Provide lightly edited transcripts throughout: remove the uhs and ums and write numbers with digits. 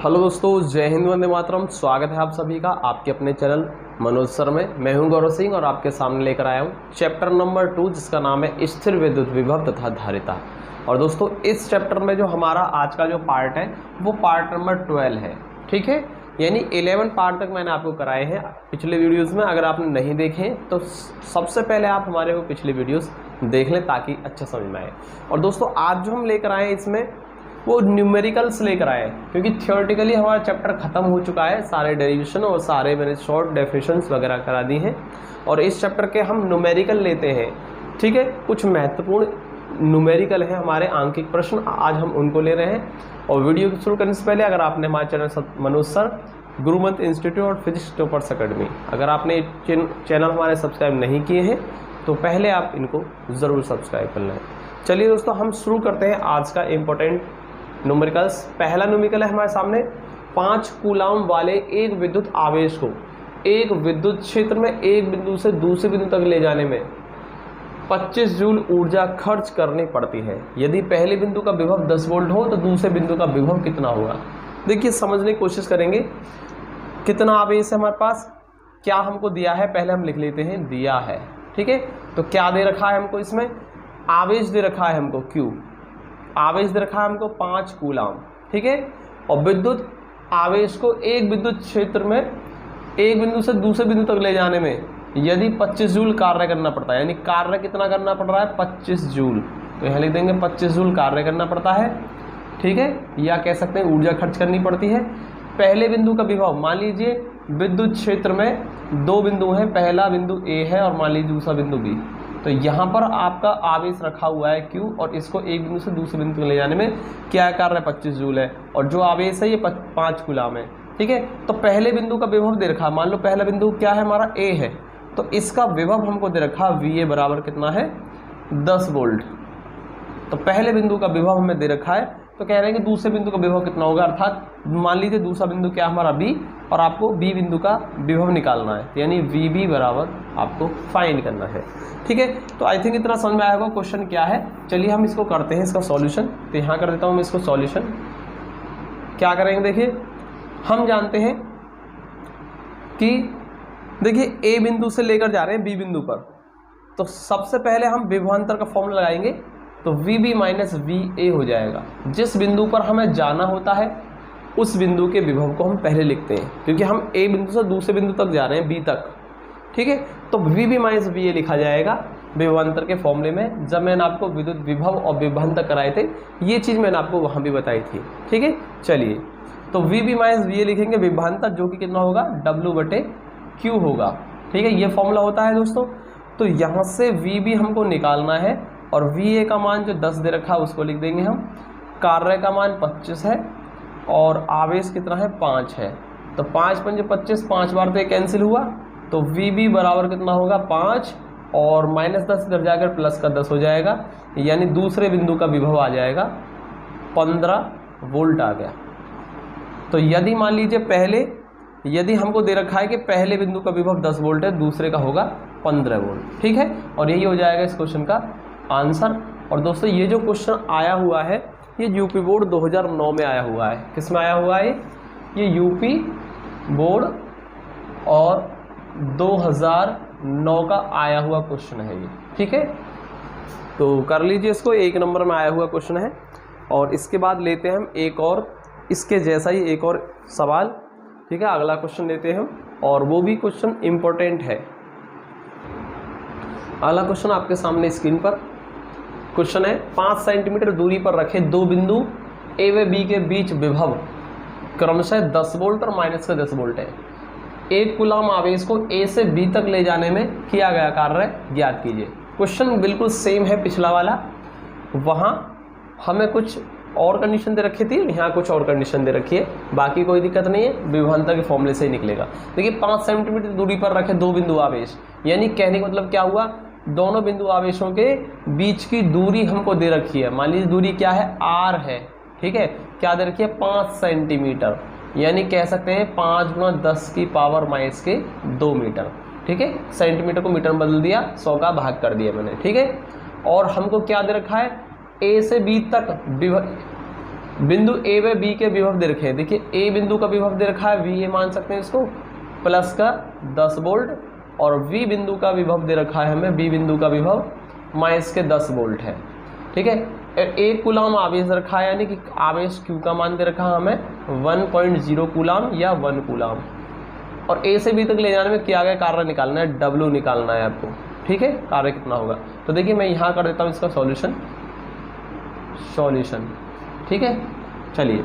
Hello दोस्तों, जय हिंद, वंदे मातरम। स्वागत है आप सभी का आपके अपने चैनल मनोज सर में। मैं हूं गौरव सिंह और आपके सामने लेकर आया हूं चैप्टर नंबर 2, जिसका नाम है स्थिर विद्युत विभव तथा धारिता। और दोस्तों, इस चैप्टर में जो हमारा आज का जो पार्ट है वो पार्ट नंबर 12 है। ठीक है, यानी 11 पार्ट तक मैंने आपको कराए हैं पिछले वीडियोज़ में। अगर आपने नहीं देखे तो सबसे पहले आप हमारे वो पिछले वीडियोज़ देख लें ताकि अच्छा समझ में आए। और दोस्तों, आज जो हम लेकर आए हैं इसमें वो न्यूमेरिकल्स लेकर आए, क्योंकि थियोरेटिकली हमारा चैप्टर खत्म हो चुका है। सारे डेरिवेशन और सारे मैंने शॉर्ट डेफिनेशंस वगैरह करा दी हैं और इस चैप्टर के हम न्यूमेरिकल लेते हैं। ठीक है, कुछ महत्वपूर्ण न्यूमेरिकल हैं हमारे आंकिक प्रश्न, आज हम उनको ले रहे हैं। और वीडियो शुरू करने से पहले अगर आपने हमारे चैनल मनोज सर गुरुमंत्र इंस्टीट्यूट और फिजिक्स टॉपर्स अकेडमी, अगर आपने चैनल हमारे सब्सक्राइब नहीं किए हैं तो पहले आप इनको ज़रूर सब्सक्राइब कर लें। चलिए दोस्तों, हम शुरू करते हैं आज का इम्पोर्टेंट न्यूमेरिकल्स। पहला न्यूमेरिकल है हमारे सामने, 5 कूलाम वाले एक विद्युत आवेश को एक विद्युत क्षेत्र में एक बिंदु से दूसरे बिंदु तक ले जाने में 25 जूल ऊर्जा खर्च करनी पड़ती है। यदि पहले बिंदु का विभव 10 वोल्ट हो तो दूसरे बिंदु का विभव कितना होगा। देखिए, समझने की कोशिश करेंगे। कितना आवेश है हमारे पास, क्या हमको दिया है, पहले हम लिख लेते हैं। दिया है, ठीक है। तो क्या दे रखा है हमको, इसमें आवेश दे रखा है हमको Q, आवेश दे रखा है हमको 5 कूलाम, ठीक है। और विद्युत आवेश को एक विद्युत क्षेत्र में एक बिंदु से दूसरे बिंदु तक ले जाने में यदि 25 जूल कार्य करना पड़ता है, यानी कार्य कितना करना पड़ रहा है, 25 जूल। तो यहाँ लिख देंगे 25 जूल कार्य करना पड़ता है, ठीक है। या कह सकते हैं ऊर्जा खर्च करनी पड़ती है। पहले बिंदु का विभव, मान लीजिए विद्युत क्षेत्र में 2 बिंदु हैं, पहला बिंदु A है और मान लीजिए दूसरा बिंदु B। तो यहाँ पर आपका आवेश रखा हुआ है Q और इसको एक बिंदु से दूसरे बिंदु तक ले जाने में क्या कार्य है, 25 जूल है। और जो आवेश है ये 5 कूलाम है, ठीक है। तो पहले बिंदु का विभव दे रखा, मान लो पहला बिंदु क्या है हमारा, A है, तो इसका विभव हमको दे रखा VA बराबर कितना है, 10 वोल्ट। तो पहले बिंदु का विभव हमें दे रखा है, तो कह रहे हैं कि दूसरे बिंदु का विभव कितना होगा, अर्थात मान लीजिए दूसरा बिंदु क्या हमारा B और आपको B बिंदु का विभव निकालना है, यानी VB बराबर आपको फाइंड करना है, ठीक है। तो आई थिंक इतना समझ में आया होगा क्वेश्चन क्या है। चलिए हम इसको करते हैं, इसका सॉल्यूशन। तो यहाँ कर देता हूँ मैं इसको सॉल्यूशन। क्या करेंगे, देखिए हम जानते हैं कि देखिए A बिंदु से लेकर जा रहे हैं B बिंदु पर, तो सबसे पहले हम विभवांतर का फॉर्मूला लगाएंगे, तो VB माइनस VA हो जाएगा। जिस बिंदु पर हमें जाना होता है उस बिंदु के विभव को हम पहले लिखते हैं, क्योंकि हम A बिंदु से दूसरे बिंदु तक जा रहे हैं, B तक, ठीक है। तो VB माइनस VA लिखा जाएगा विभवांतर के फॉर्मूले में। जब मैंने आपको विद्युत विभव और विभवांतर कराए थे, ये चीज़ मैंने आपको वहाँ भी बताई थी, ठीक है। चलिए, तो VB माइनस VA लिखेंगे विभवांतर, जो कि कितना होगा, W/Q होगा, ठीक है। ये फॉर्मूला होता है दोस्तों। तो यहाँ से VB हमको निकालना है और VA का मान जो 10 दे रखा है उसको लिख देंगे हम। कार्य का मान 25 है और आवेश कितना है, 5 है। तो 5 पंजे 25, 5 बार तो ये कैंसिल हुआ, तो VB बराबर कितना होगा, 5 और माइनस 10 इधर जाकर प्लस का 10 हो जाएगा, यानी दूसरे बिंदु का विभव आ जाएगा 15 वोल्ट आ गया। तो यदि मान लीजिए यदि हमको दे रखा है कि पहले बिंदु का विभव 10 वोल्ट है, दूसरे का होगा 15 वोल्ट, ठीक है। और यही हो जाएगा इस क्वेश्चन का आंसर। और दोस्तों, ये जो क्वेश्चन आया हुआ है ये यूपी बोर्ड 2009 में आया हुआ है। किस में आया हुआ है, ये यूपी बोर्ड और 2009 का आया हुआ क्वेश्चन है ये, ठीक है। तो कर लीजिए इसको, 1 नंबर में आया हुआ क्वेश्चन है। और इसके बाद लेते हैं हम एक और इसके जैसा ही एक और सवाल, ठीक है। अगला क्वेश्चन लेते हैं हम, और वो भी क्वेश्चन इम्पोर्टेंट है। अगला क्वेश्चन आपके सामने स्क्रीन पर क्वेश्चन है, 5 सेंटीमीटर दूरी पर रखे 2 बिंदु A व B के बीच विभव क्रमशः 10 वोल्ट और माइनस का 10 वोल्ट है। 1 कूलाम आवेश को A से B तक ले जाने में किया गया कार्य ज्ञात कीजिए। क्वेश्चन बिल्कुल सेम है पिछला वाला, वहाँ हमें कुछ और कंडीशन दे रखी थी, यहाँ कुछ और कंडीशन दे रखी है, बाकी कोई दिक्कत नहीं है, विभवांतर के फॉर्मूले से ही निकलेगा। देखिए, 5 सेंटीमीटर दूरी पर रखे 2 बिंदु आवेश, यानी कहने का मतलब क्या हुआ, दोनों बिंदु आवेशों के बीच की दूरी हमको दे रखी है। मान लीजिए दूरी क्या है, R है, ठीक है। क्या दे रखी है, 5 सेंटीमीटर, यानी कह सकते हैं 5 × 10⁻² मीटर, ठीक है। सेंटीमीटर को मीटर में बदल दिया, 100 का भाग कर दिया मैंने, ठीक है। और हमको क्या दे रखा है, A से B तक बिंदु ए व बी के विभव दे रखे हैं। देखिए ए बिंदु का विभव दे रखा है वी ए मान सकते हैं इसको, प्लस का 10 वोल्ट, और वी बिंदु का विभव दे रखा है हमें, बी बिंदु का विभव माइनस के 10 वोल्ट है। ठीक है, एक कूलाम आवेश रखा है, यानी कि आवेश क्यू का मान दे रखा है हमें 1.0 कूलाम या 1 कूलाम, और ए से बी तक ले जाने में किया गया कार्य निकालना है, डब्ल्यू निकालना है आपको। ठीक है, कार्य कितना होगा, तो देखिए मैं यहाँ कर देता हूँ इसका सॉल्यूशन। ठीक है, चलिए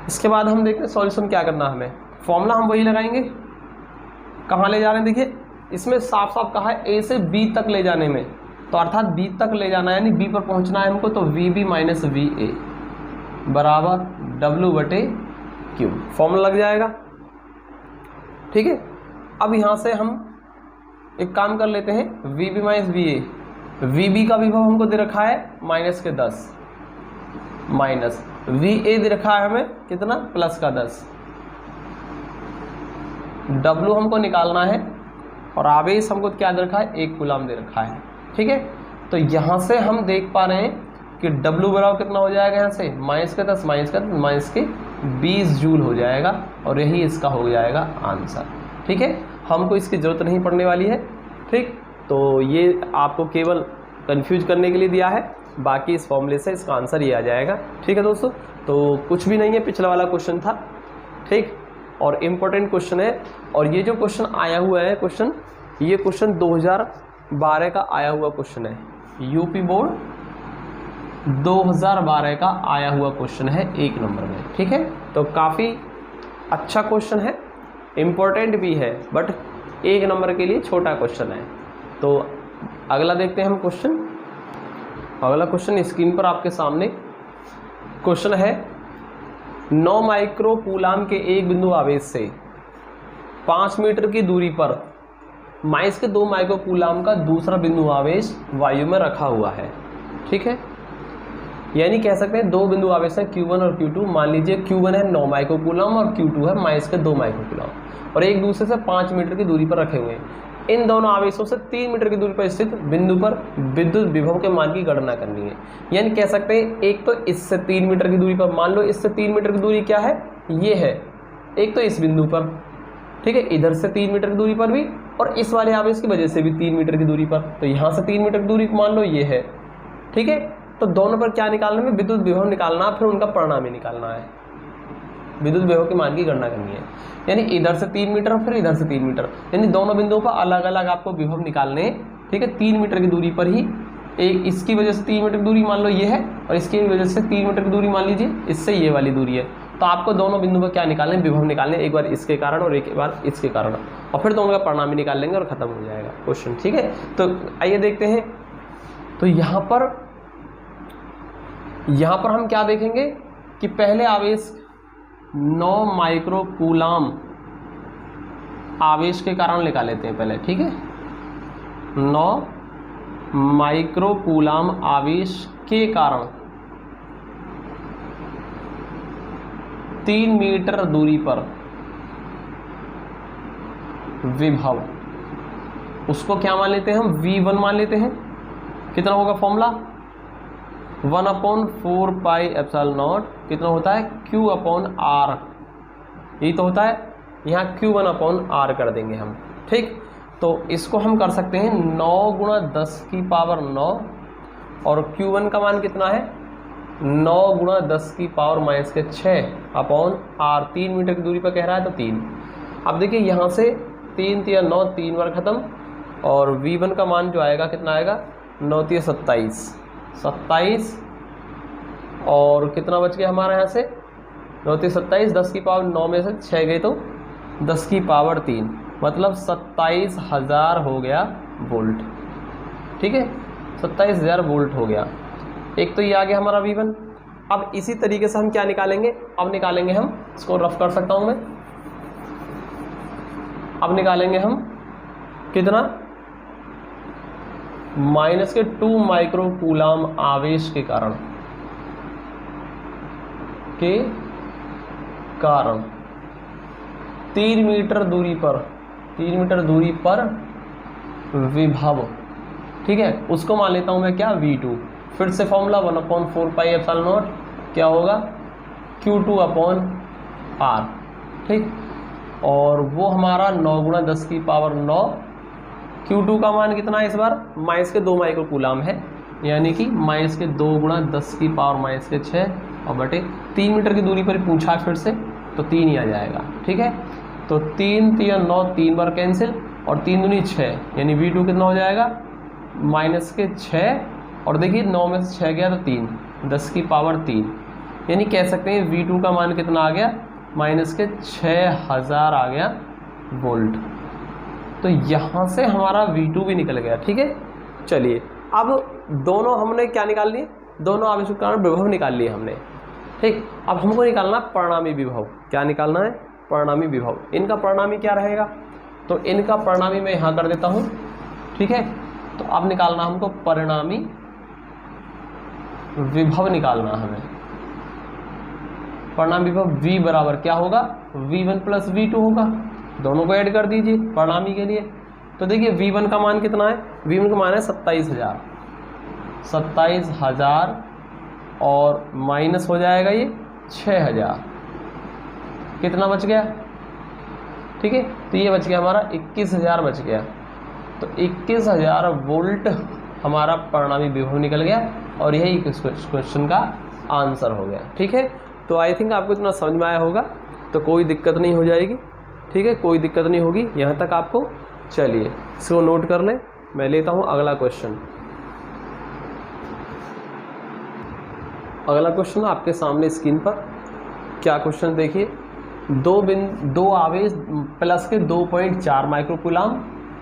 इसके बाद हम देखते हैं सॉल्यूशन क्या करना है हमें। फॉर्मूला हम वही लगाएंगे, कहाँ ले जा रहे हैं, देखिए इसमें साफ साफ कहा है ए से बी तक ले जाने में, तो अर्थात बी तक ले जाना है, यानी बी पर पहुंचना है हमको, तो V B minus V A बराबर डब्ल्यू बटे क्यू, फॉर्मूला लग जाएगा। ठीक है, अब यहाँ से हम एक काम कर लेते हैं, V B minus V A, V B का विभव हमको दे रखा है माइनस के 10, माइनस वी ए दे रखा है हमें कितना, प्लस का 10, डब्ल्यू हमको निकालना है, और आवेश हमको क्या दे रखा है, 1 कूलाम दे रखा है। ठीक है, तो यहाँ से हम देख पा रहे हैं कि डब्ल्यू बराबर कितना हो जाएगा, यहाँ से माइनस के 10 माइनस के 20 जूल हो जाएगा, और यही इसका हो जाएगा आंसर। ठीक है, हमको इसकी ज़रूरत नहीं पड़ने वाली है। ठीक, तो ये आपको केवल कंफ्यूज करने के लिए दिया है, बाकी इस फॉर्मूले से इसका आंसर ये आ जाएगा। ठीक है दोस्तों, तो कुछ भी नहीं है, पिछला वाला क्वेश्चन था। ठीक, और इम्पोर्टेंट क्वेश्चन है, और ये जो क्वेश्चन आया हुआ है क्वेश्चन, ये क्वेश्चन 2012 का आया हुआ क्वेश्चन है, यूपी बोर्ड 2012 का आया हुआ क्वेश्चन है 1 नंबर में। ठीक है, तो काफ़ी अच्छा क्वेश्चन है, इम्पोर्टेंट भी है, बट 1 नंबर के लिए छोटा क्वेश्चन है। तो अगला देखते हैं हम क्वेश्चन। अगला क्वेश्चन स्क्रीन पर आपके सामने क्वेश्चन है, 9 माइक्रो कूलाम के एक बिंदु आवेश से 5 मीटर की दूरी पर माइनस के 2 माइक्रो कूलाम का दूसरा बिंदु आवेश वायु में रखा हुआ है। ठीक है, यानी कह सकते हैं 2 बिंदु आवेश हैं Q1 और Q2। मान लीजिए Q1 है 9 माइक्रो कूलाम और Q2 है माइनस के 2 माइक्रो कूलाम, और एक दूसरे से 5 मीटर की दूरी पर रखे हुए हैं। इन दोनों आवेशों से 3 मीटर की दूरी पर स्थित बिंदु पर विद्युत विभव के मान की गणना करनी है। यानी कह सकते हैं एक तो इससे 3 मीटर की दूरी पर, मान लो इससे 3 मीटर की दूरी क्या है, ये है, एक तो इस बिंदु पर, ठीक है, इधर से 3 मीटर की दूरी पर भी, और इस वाले आवेश की वजह से भी 3 मीटर की दूरी पर, तो यहाँ से 3 मीटर की दूरी मान लो ये है। ठीक है, तो दोनों पर क्या निकालना है, विद्युत विभव निकालना, फिर उनका परिणाम ही निकालना है, विद्युत विभव के मान की गणना करनी है। यानी इधर से 3 मीटर और फिर इधर से 3 मीटर, यानी दोनों बिंदुओं पर अलग अलग आपको विभव निकालने हैं। ठीक है, 3 मीटर की दूरी पर ही, एक इसकी वजह से 3 मीटर की दूरी मान लो ये है, और इसकी वजह से 3 मीटर की दूरी मान लीजिए इससे ये वाली दूरी है। तो आपको दोनों बिंदु पर क्या निकालने, विभव निकालने, एक बार इसके कारण और एक बार इसके कारण, और फिर दोनों का परिणाम ही निकाल लेंगे और खत्म हो जाएगा क्वेश्चन। ठीक है, तो आइए देखते हैं। तो यहाँ पर हम क्या देखेंगे कि पहले आवेश 9 माइक्रो कूलाम आवेश के कारण निकाल लेते हैं पहले। ठीक है, 9 माइक्रो कूलाम आवेश के कारण 3 मीटर दूरी पर विभव, उसको क्या मान लेते हैं हम, V1 मान लेते हैं। कितना होगा फॉर्मूला, 1/4 पाई एप्सिलॉन नॉट, कितना होता है, Q/R, यही तो होता है, यहाँ Q1/R कर देंगे हम। ठीक, तो इसको हम कर सकते हैं 9 गुणा 10 की पावर 9, और Q1 का मान कितना है, 9 गुणा 10 की पावर माइनस के 6/R, 3 मीटर की दूरी पर कह रहा है तो 3। अब देखिए यहाँ से 3 × 9, 3 बार खत्म, और V1 का मान जो आएगा कितना आएगा, 9 × 27, और कितना बच गया हमारा यहाँ से, 9 × 27, 10 की पावर 9 में से 6 गए तो 10 की पावर 3, मतलब 27,000 हो गया वोल्ट। ठीक है, 27,000 वोल्ट हो गया। एक तो ये आ गया हमारा V1। अब इसी तरीके से हम क्या निकालेंगे, अब निकालेंगे हम, इसको रफ कर सकता हूँ मैं, अब निकालेंगे हम कितना, माइनस के 2 माइक्रो कूलाम आवेश के कारण 3 मीटर दूरी पर विभव। ठीक है, उसको मान लेता हूं मैं क्या, V2। फिर से फॉर्मूला 1/4 पाई एप्सिलॉन नॉट, क्या होगा Q2/R, ठीक। और वो हमारा 9 गुणा 10 की पावर 9, Q2 का मान कितना है इस बार -2 माइक्रो कूलाम है, यानी कि -2 गुणा 10 की पावर -6 और बटे 3 मीटर की दूरी पर पूछा फिर से, तो 3 ही आ जाएगा, ठीक है। तो 3 3 9, 3 बार कैंसिल और 3 दूनी 6, यानी V2 कितना हो जाएगा -6, और देखिए 9 में से 6 गया तो 3, 10 की पावर 3, यानी कह सकते हैं V2 का मान कितना आ गया -6000 आ गया वोल्ट। तो यहाँ से हमारा V2 भी निकल गया, ठीक है। चलिए अब दोनों हमने क्या निकाल लिए, दोनों आवेशों के कारण विभव निकाल लिए हमने, ठीक। अब हमको निकालना परिणामी विभव। क्या निकालना है? परिणामी विभव। इनका परिणामी क्या रहेगा? तो इनका परिणामी मैं यहाँ कर देता हूँ, ठीक है। तो अब निकालना हमको परिणामी विभव निकालना हमें। परिणामी विभव V बराबर क्या होगा V1 + V2 होगा, दोनों को ऐड कर दीजिए परिणामी के लिए। तो देखिए V1 का मान कितना है, V1 का मान है 27,000 और माइनस हो जाएगा ये 6000, कितना बच गया, ठीक है। तो ये बच गया हमारा 21,000 बच गया। तो 21,000 वोल्ट हमारा परिणामी विभव निकल गया और यही इस क्वेश्चन का आंसर हो गया, ठीक है। तो आई थिंक आपको इतना समझ में आया होगा, तो कोई दिक्कत नहीं हो जाएगी, ठीक है, कोई दिक्कत नहीं होगी यहाँ तक आपको। चलिए इसको नोट कर लें, मैं लेता हूँ अगला क्वेश्चन। अगला क्वेश्चन आपके सामने स्क्रीन पर, क्या क्वेश्चन देखिए। दो आवेश प्लस के 2.4 माइक्रोकूलाम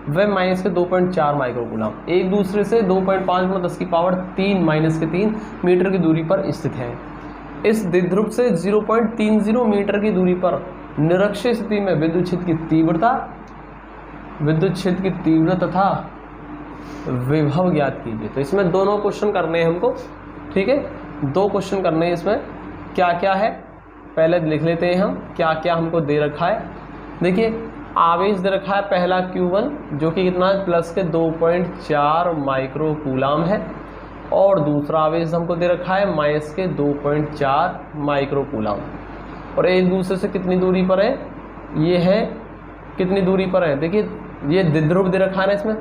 व माइनस के 2.4 माइक्रोकूलाम एक दूसरे से 2.5 × 10 की पावर 3 -3 मीटर की दूरी पर स्थित है। इस द्विध्रुव से 0.30 मीटर की दूरी पर निरक्षीय स्थिति में विद्युत क्षेत्र की तीव्रता तथा विभव ज्ञात कीजिए। तो इसमें दोनों क्वेश्चन करने हैं हमको, ठीक है, 2 क्वेश्चन करने हैं। इसमें क्या क्या है पहले लिख लेते हैं हम, क्या क्या हमको दे रखा है। देखिए आवेश दे रखा है पहला Q1 जो कि कितना है प्लस के 2.4 माइक्रोकूलाम है, और दूसरा आवेश हमको दे रखा है माइनस के 2.4 माइक्रोकूलाम, और एक दूसरे से कितनी दूरी पर है, ये है कितनी दूरी पर है। देखिए ये द्विध्रुव दे रखा है ना इसमें,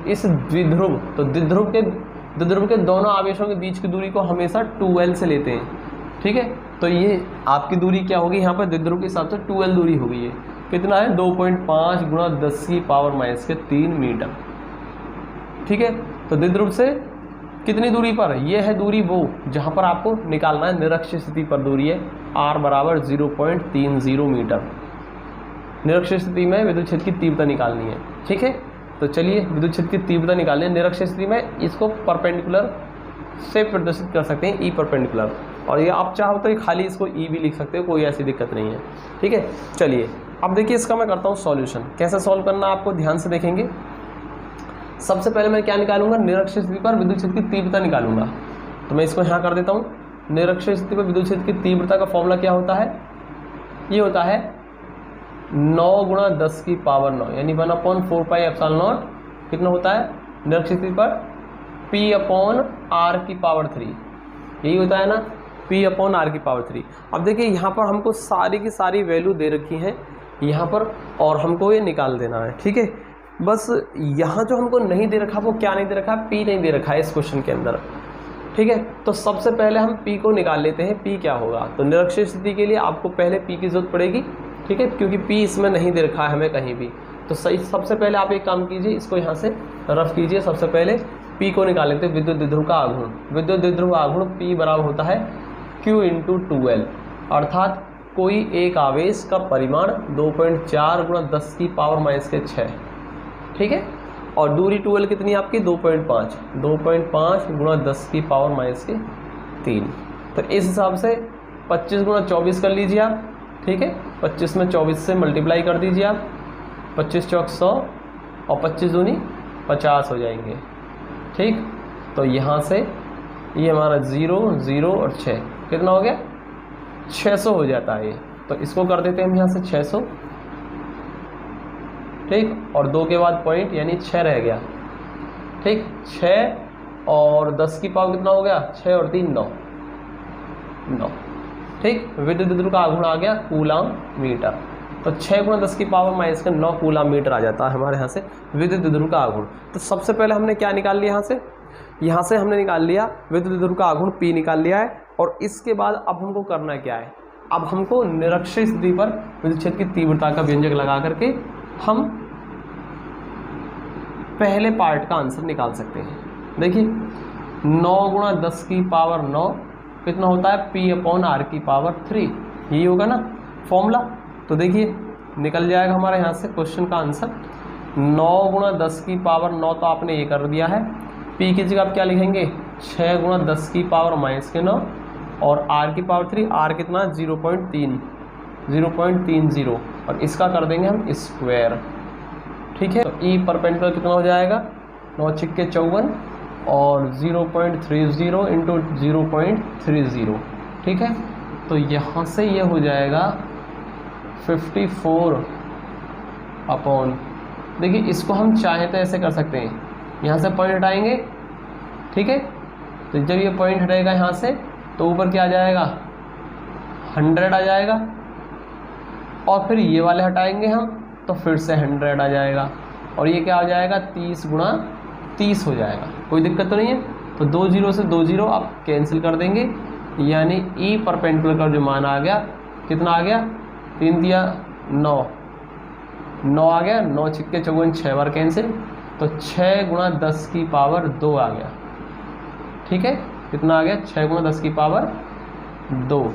इस द्विध्रुव, तो द्विध्रुव के दोनों आवेशों के बीच की दूरी को हमेशा 2L से लेते हैं, ठीक है। तो ये आपकी दूरी क्या होगी यहाँ पर द्विध्रुव के हिसाब से 2L दूरी होगी। ये कितना है 2.5 × 10 की पावर -3 मीटर, ठीक है। तो द्विध्रुव से कितनी दूरी पर, ये है दूरी वो जहाँ पर आपको निकालना है निरक्षीय स्थिति पर दूरी है, R बराबर 0.30 मीटर। निरक्षीय स्थिति में विद्युत क्षेत्र की तीव्रता निकालनी है, ठीक है। तो चलिए विद्युत क्षेत्र की तीव्रता निकालनी है निरक्षीय स्थिति में, इसको परपेंडिकुलर से प्रदर्शित कर सकते हैं, E परपेंडिकुलर, और ये आप चाहो तो खाली इसको E भी लिख सकते हो, कोई ऐसी दिक्कत नहीं है, ठीक है। चलिए अब देखिए इसका मैं करता हूँ सॉल्यूशन। कैसे सॉल्व करना आपको ध्यान से देखेंगे। सबसे पहले मैं क्या निकालूंगा, निरक्षीय स्थिति पर विद्युत क्षेत्र की तीव्रता निकालूंगा। तो मैं इसको यहाँ कर देता हूँ। निरक्षीय स्थिति पर विद्युत क्षेत्र की तीव्रता का फॉर्मूला क्या होता है, ये होता है 9 × 10 की पावर 9, यानी 1/4πε0 कितना होता है निरक्षीय स्थिति पर P/R की पावर 3, यही होता है ना, P/R की पावर 3। अब देखिए यहाँ पर हमको सारी की सारी वैल्यू दे रखी है यहाँ पर, और हमको ये निकाल देना है, ठीक है। बस यहाँ जो हमको नहीं दे रखा वो क्या नहीं दे रखा, P नहीं दे रखा है इस क्वेश्चन के अंदर, ठीक है। तो सबसे पहले हम P को निकाल लेते हैं। P क्या होगा, तो निरक्षीय स्थिति के लिए आपको पहले P की जरूरत पड़ेगी, ठीक है, क्योंकि P इसमें नहीं दे रखा है हमें कहीं भी। तो सही सबसे पहले आप एक काम कीजिए, इसको यहाँ से रफ कीजिए। सबसे पहले P को निकाल लेते हैं, विद्युत द्विध्रुव का आघूर्ण। विद्युत द्विध्रुव आघूर्ण P बराबर होता है Q × 2L, अर्थात कोई एक आवेश का परिमाण 2.4 × 10 की पावर -6, ठीक है। और दूरी 2L कितनी है आपकी 2.5 × 10 की पावर -3। तो इस हिसाब से 25 × 24 कर लीजिए आप, ठीक है। 25 में 24 से मल्टीप्लाई कर दीजिए आप, 25 चौक 100 और 25 दूनी 50 हो जाएंगे, ठीक। तो यहाँ से ये हमारा 0 0 और 6 कितना हो गया 600 हो जाता है ये। तो इसको कर देते हैं हम यहाँ से 600, ठीक, और 2 के बाद पॉइंट यानी 6 रह गया, ठीक। 6 और 10 की पावर कितना हो गया 6 और 3 9, 9। ठीक, विद्युत ध्रुव का आघूर्ण आ गया कूलाम मीटर। तो 6 × 10⁻⁻9 कूलाम मीटर आ जाता है हमारे यहाँ से विद्युत ध्रुव का आघूर्ण। तो सबसे पहले हमने क्या निकाल लिया यहाँ से हमने निकाल लिया विद्युत ध्रुव का आघूर्ण P निकाल लिया है। और इसके बाद अब हमको करना क्या है, अब हमको निरक्षीय स्थिति पर विद्युत क्षेत्र की तीव्रता का व्यंजक लगा करके हम पहले पार्ट का आंसर निकाल सकते हैं। देखिए 9 × 10⁻9 कितना होता है P/R⁻3, यही होगा ना फॉर्मूला। तो देखिए निकल जाएगा हमारे यहाँ से क्वेश्चन का आंसर 9 × 10⁻9 तो आपने ये कर दिया है। P की जगह आप क्या लिखेंगे 6 × 10⁻⁻9 और R⁻3, R कितना 0.30 और इसका कर देंगे हम स्क्वायर। ठीक है, तो E परपेंडिकुलर कितना हो जाएगा 9 × 54 और 0.30 इंटू 0.30। ठीक है, तो यहाँ से ये हो जाएगा 54 अपॉन, देखिए इसको हम चाहें तो ऐसे कर सकते हैं, यहाँ से पॉइंट हटाएंगे। ठीक है, तो जब ये पॉइंट हटेगा यहाँ से तो ऊपर क्या आ जाएगा 100 आ जाएगा और फिर ये वाले हटाएंगे हम तो फिर से 100 आ जाएगा और ये क्या आ जाएगा 30 × 30 हो जाएगा। कोई दिक्कत तो नहीं है। तो 2 0 से 2 0 आप कैंसिल कर देंगे, यानी E परपेंडिकुलर का जो मान आ गया कितना आ गया 3 दिया 9 आ गया, 9 × 54 6 बार कैंसिल, तो 6 × 10⁻2 आ गया। ठीक है, कितना आ गया 6 × 10⁻2,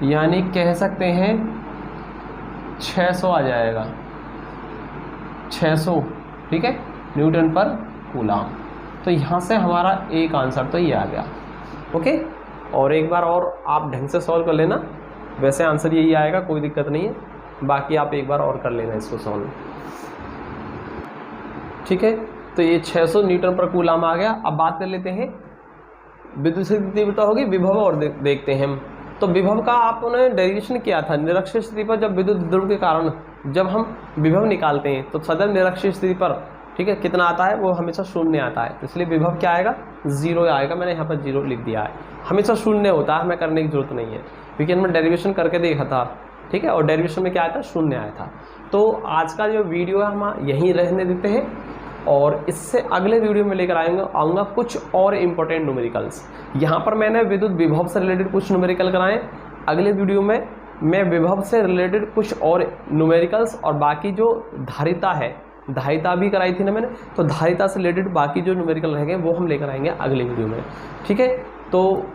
यानी कह सकते हैं 600 आ जाएगा 600। ठीक है, न्यूटन पर कूलाम। तो यहाँ से हमारा एक आंसर तो ये आ गया। ओके, और एक बार और आप ढंग से सॉल्व कर लेना, वैसे आंसर यही आएगा, कोई दिक्कत नहीं है, बाकी आप एक बार और कर लेना इसको सॉल्व। ठीक है, तो ये 600 न्यूटन पर कूलाम आ गया। अब बात कर लेते हैं विद्युत क्षेत्र की तीव्रता होगी विभव और देखते हैं हम। तो विभव का आपने डेरिवेशन किया था निरक्षीय स्थिति पर, जब विद्युत ध्रुव के कारण जब हम विभव निकालते हैं तो सदैव निरक्षीय स्थिति पर ठीक है कितना आता है, वो हमेशा 0 आता है। तो इसलिए विभव क्या आएगा 0 आएगा, मैंने यहाँ पर 0 लिख दिया है, हमेशा 0 होता है, हमें करने की जरूरत नहीं है क्योंकि हमने डेरिवेशन करके देखा था। ठीक है, और डेरिवेशन में क्या आया था 0 आया था। तो आज का जो वीडियो है हम यहीं रहने देते हैं और इससे अगले वीडियो में लेकर आऊँगा कुछ और इम्पोर्टेंट न्यूमेरिकल्स। यहाँ पर मैंने विद्युत विभव से रिलेटेड कुछ न्यूमेरिकल कराएं, अगले वीडियो में मैं विभव से रिलेटेड कुछ और न्यूमेरिकल्स और बाकी जो धारिता है, धारिता भी कराई थी ना मैंने, तो धारिता से रिलेटेड बाकी जो न्यूमेरिकल रहेंगे वो हम लेकर आएंगे अगले वीडियो में। ठीक है, तो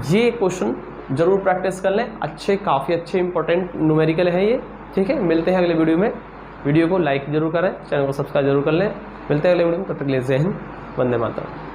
ये क्वेश्चन ज़रूर प्रैक्टिस कर लें, अच्छे काफ़ी अच्छे इंपॉर्टेंट न्यूमेरिकल है ये। ठीक है, मिलते हैं अगले वीडियो में। वीडियो को लाइक जरूर करें, चैनल को सब्सक्राइब जरूर कर लें। मिलते हैं अगले वीडियो में, तब तक के लिए जय हिंद, वंदे मातरम।